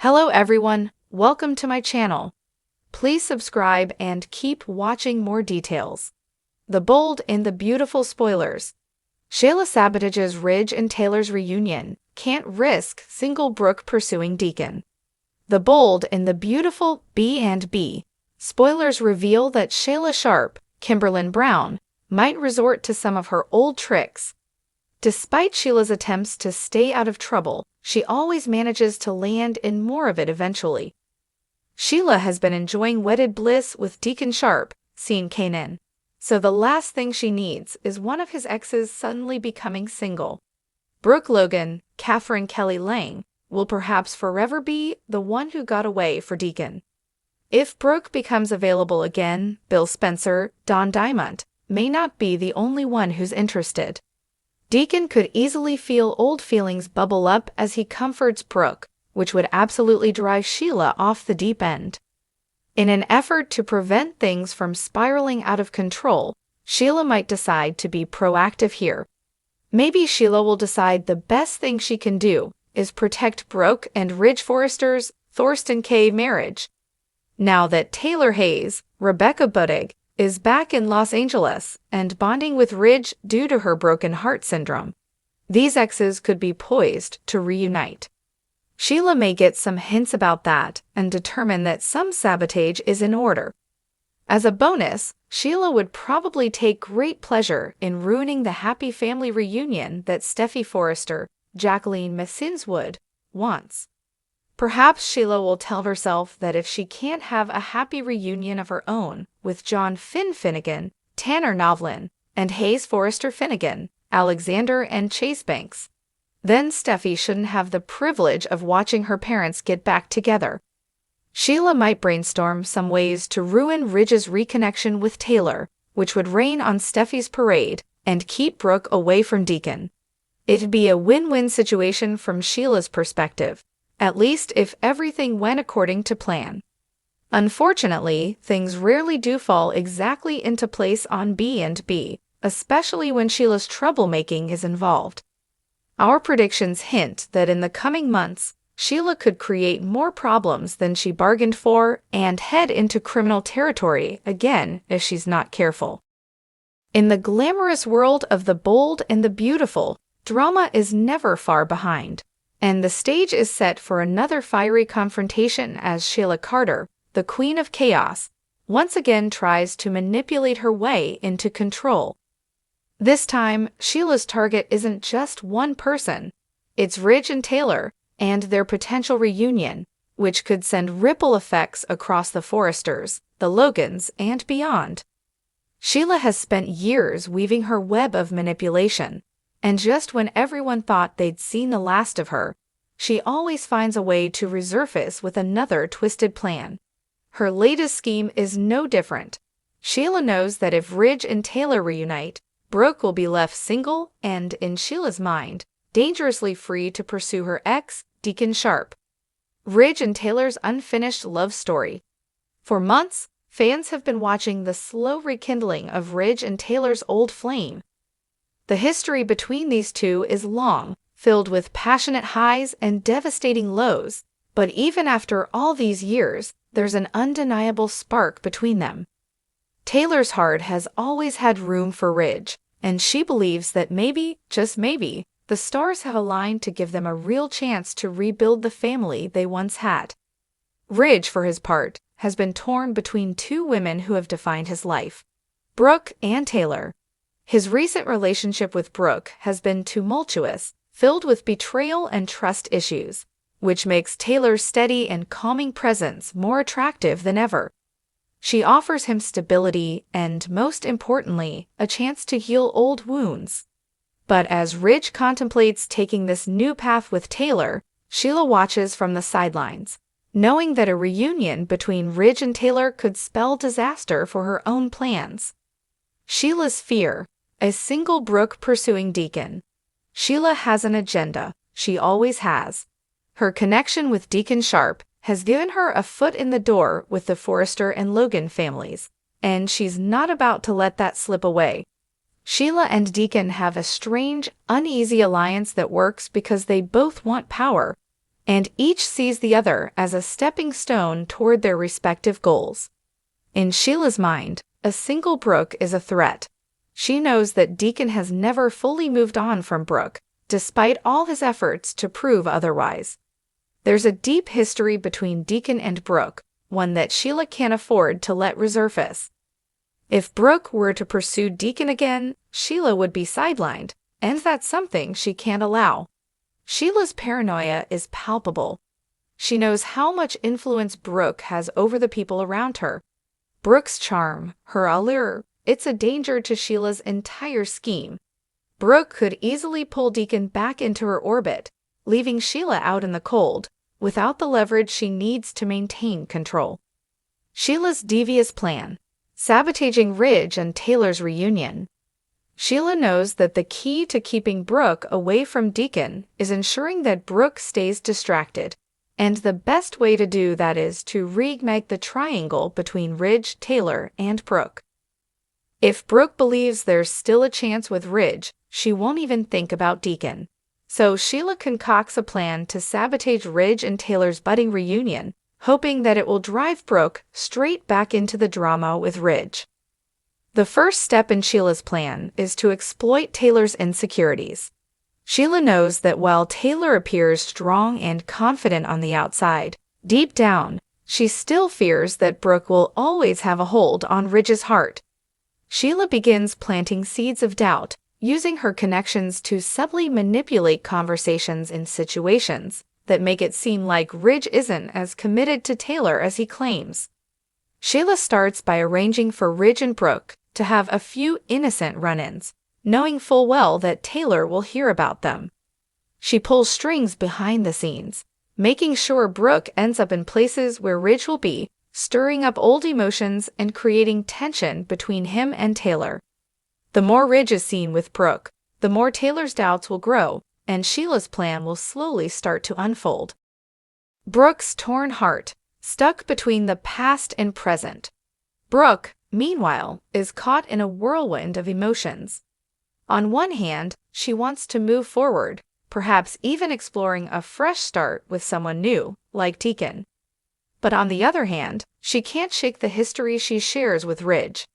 Hello everyone, welcome to my channel. Please subscribe and keep watching more details. The Bold and the Beautiful spoilers. Sheila sabotages Ridge and Taylor's reunion, can't risk single Brooke pursuing Deacon. The Bold and the Beautiful B&B. Spoilers reveal that Sheila Sharp, Kimberlyn Brown, might resort to some of her old tricks. Despite Sheila's attempts to stay out of trouble, she always manages to land in more of it eventually. Sheila has been enjoying wedded bliss with Deacon Sharp, seen Kanan. So the last thing she needs is one of his exes suddenly becoming single. Brooke Logan, Catherine Kelly Lang, will perhaps forever be the one who got away for Deacon. If Brooke becomes available again, Bill Spencer, Don Diamond, may not be the only one who's interested. Deacon could easily feel old feelings bubble up as he comforts Brooke, which would absolutely drive Sheila off the deep end. In an effort to prevent things from spiraling out of control, Sheila might decide to be proactive here. Maybe Sheila will decide the best thing she can do is protect Brooke and Ridge Forrester's Thorsten K. marriage. Now that Taylor Hayes, Rebecca Budig, is back in Los Angeles and bonding with Ridge due to her broken heart syndrome, these exes could be poised to reunite. Sheila may get some hints about that and determine that some sabotage is in order. As a bonus, Sheila would probably take great pleasure in ruining the happy family reunion that Steffi Forrester, Jacqueline Messinswood, wants. Perhaps Sheila will tell herself that if she can't have a happy reunion of her own with John Finn Finnegan, Tanner Novlin, and Hayes Forrester Finnegan, Alexander and Chase Banks, then Steffi shouldn't have the privilege of watching her parents get back together. Sheila might brainstorm some ways to ruin Ridge's reconnection with Taylor, which would rain on Steffi's parade and keep Brooke away from Deacon. It'd be a win-win situation from Sheila's perspective, at least if everything went according to plan. Unfortunately, things rarely do fall exactly into place on B&B, especially when Sheila's troublemaking is involved. Our predictions hint that in the coming months, Sheila could create more problems than she bargained for and head into criminal territory again if she's not careful. In the glamorous world of the Bold and the Beautiful, drama is never far behind, and the stage is set for another fiery confrontation as Sheila Carter, the Queen of Chaos, once again tries to manipulate her way into control. This time, Sheila's target isn't just one person. It's Ridge and Taylor and their potential reunion, which could send ripple effects across the Forresters, the Logans, and beyond. Sheila has spent years weaving her web of manipulation, and just when everyone thought they'd seen the last of her, she always finds a way to resurface with another twisted plan. Her latest scheme is no different. Sheila knows that if Ridge and Taylor reunite, Brooke will be left single and, in Sheila's mind, dangerously free to pursue her ex, Deacon Sharp. Ridge and Taylor's unfinished love story. For months, fans have been watching the slow rekindling of Ridge and Taylor's old flame. The history between these two is long, filled with passionate highs and devastating lows, but even after all these years, there's an undeniable spark between them. Taylor's heart has always had room for Ridge, and she believes that maybe, just maybe, the stars have aligned to give them a real chance to rebuild the family they once had. Ridge, for his part, has been torn between two women who have defined his life, Brooke and Taylor. His recent relationship with Brooke has been tumultuous, filled with betrayal and trust issues, which makes Taylor's steady and calming presence more attractive than ever. She offers him stability and, most importantly, a chance to heal old wounds. But as Ridge contemplates taking this new path with Taylor, Sheila watches from the sidelines, knowing that a reunion between Ridge and Taylor could spell disaster for her own plans. Sheila's fear: a single Brooke pursuing Deacon. Sheila has an agenda, she always has. Her connection with Deacon Sharp has given her a foot in the door with the Forrester and Logan families, and she's not about to let that slip away. Sheila and Deacon have a strange, uneasy alliance that works because they both want power. and each sees the other as a stepping stone toward their respective goals. In Sheila's mind, a single Brooke is a threat. She knows that Deacon has never fully moved on from Brooke, despite all his efforts to prove otherwise. There's a deep history between Deacon and Brooke, one that Sheila can't afford to let resurface. If Brooke were to pursue Deacon again, Sheila would be sidelined, and that's something she can't allow. Sheila's paranoia is palpable. She knows how much influence Brooke has over the people around her. Brooke's charm, her allure, it's a danger to Sheila's entire scheme. Brooke could easily pull Deacon back into her orbit, leaving Sheila out in the cold, without the leverage she needs to maintain control. Sheila's devious plan: sabotaging Ridge and Taylor's reunion. Sheila knows that the key to keeping Brooke away from Deacon is ensuring that Brooke stays distracted, and the best way to do that is to reignite the triangle between Ridge, Taylor, and Brooke. If Brooke believes there's still a chance with Ridge, she won't even think about Deacon. So Sheila concocts a plan to sabotage Ridge and Taylor's budding reunion, hoping that it will drive Brooke straight back into the drama with Ridge. The first step in Sheila's plan is to exploit Taylor's insecurities. Sheila knows that while Taylor appears strong and confident on the outside, deep down, she still fears that Brooke will always have a hold on Ridge's heart. Sheila begins planting seeds of doubt, using her connections to subtly manipulate conversations in situations that make it seem like Ridge isn't as committed to Taylor as he claims. Sheila starts by arranging for Ridge and Brooke to have a few innocent run-ins, knowing full well that Taylor will hear about them. She pulls strings behind the scenes, making sure Brooke ends up in places where Ridge will be, stirring up old emotions and creating tension between him and Taylor. The more Ridge is seen with Brooke, the more Taylor's doubts will grow, and Sheila's plan will slowly start to unfold. Brooke's torn heart, stuck between the past and present. Brooke, meanwhile, is caught in a whirlwind of emotions. On one hand, she wants to move forward, perhaps even exploring a fresh start with someone new, like Deacon. But on the other hand, she can't shake the history she shares with Ridge.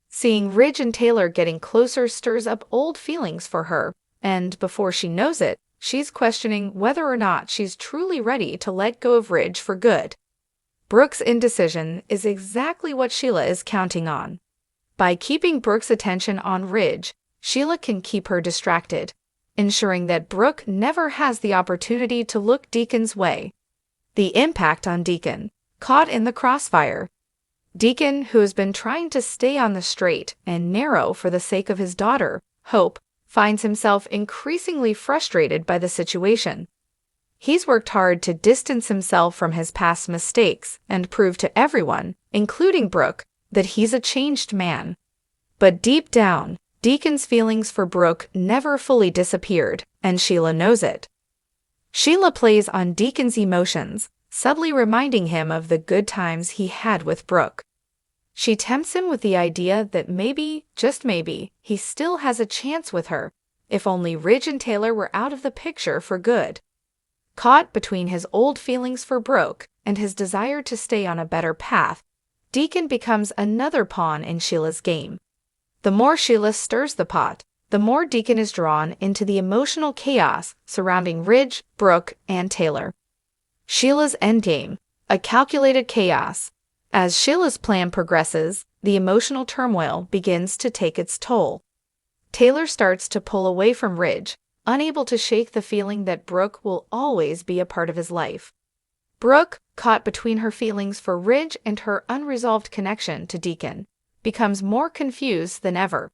Seeing Ridge and Taylor getting closer stirs up old feelings for her, and before she knows it, she's questioning whether or not she's truly ready to let go of Ridge for good. Brooke's indecision is exactly what Sheila is counting on. By keeping Brooke's attention on Ridge, Sheila can keep her distracted, ensuring that Brooke never has the opportunity to look Deacon's way. The impact on Deacon, caught in the crossfire. Deacon, who has been trying to stay on the straight and narrow for the sake of his daughter, Hope, finds himself increasingly frustrated by the situation. He's worked hard to distance himself from his past mistakes and prove to everyone, including Brooke, that he's a changed man. But deep down, Deacon's feelings for Brooke never fully disappeared, and Sheila knows it. Sheila plays on Deacon's emotions, subtly reminding him of the good times he had with Brooke. She tempts him with the idea that maybe, just maybe, he still has a chance with her, if only Ridge and Taylor were out of the picture for good. Caught between his old feelings for Brooke and his desire to stay on a better path, Deacon becomes another pawn in Sheila's game. The more Sheila stirs the pot, the more Deacon is drawn into the emotional chaos surrounding Ridge, Brooke, and Taylor. Sheila's endgame, a calculated chaos. As Sheila's plan progresses, the emotional turmoil begins to take its toll. Taylor starts to pull away from Ridge, unable to shake the feeling that Brooke will always be a part of his life. Brooke, caught between her feelings for Ridge and her unresolved connection to Deacon, becomes more confused than ever.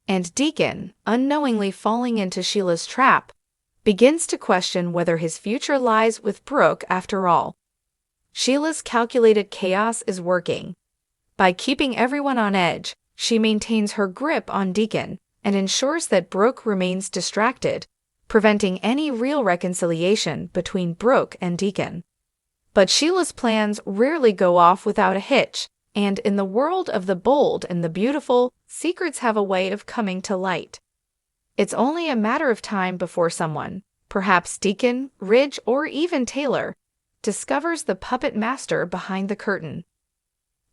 And Deacon, unknowingly falling into Sheila's trap, begins to question whether his future lies with Brooke after all. Sheila's calculated chaos is working. By keeping everyone on edge, she maintains her grip on Deacon and ensures that Brooke remains distracted, preventing any real reconciliation between Brooke and Deacon. But Sheila's plans rarely go off without a hitch, and in the world of the bold and the beautiful, secrets have a way of coming to light. It's only a matter of time before someone, Perhaps Deacon, Ridge, or even Taylor discovers the puppet master behind the curtain.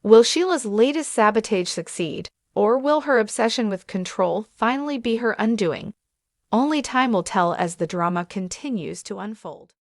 Will Sheila's latest sabotage succeed, or will her obsession with control finally be her undoing? Only time will tell as the drama continues to unfold.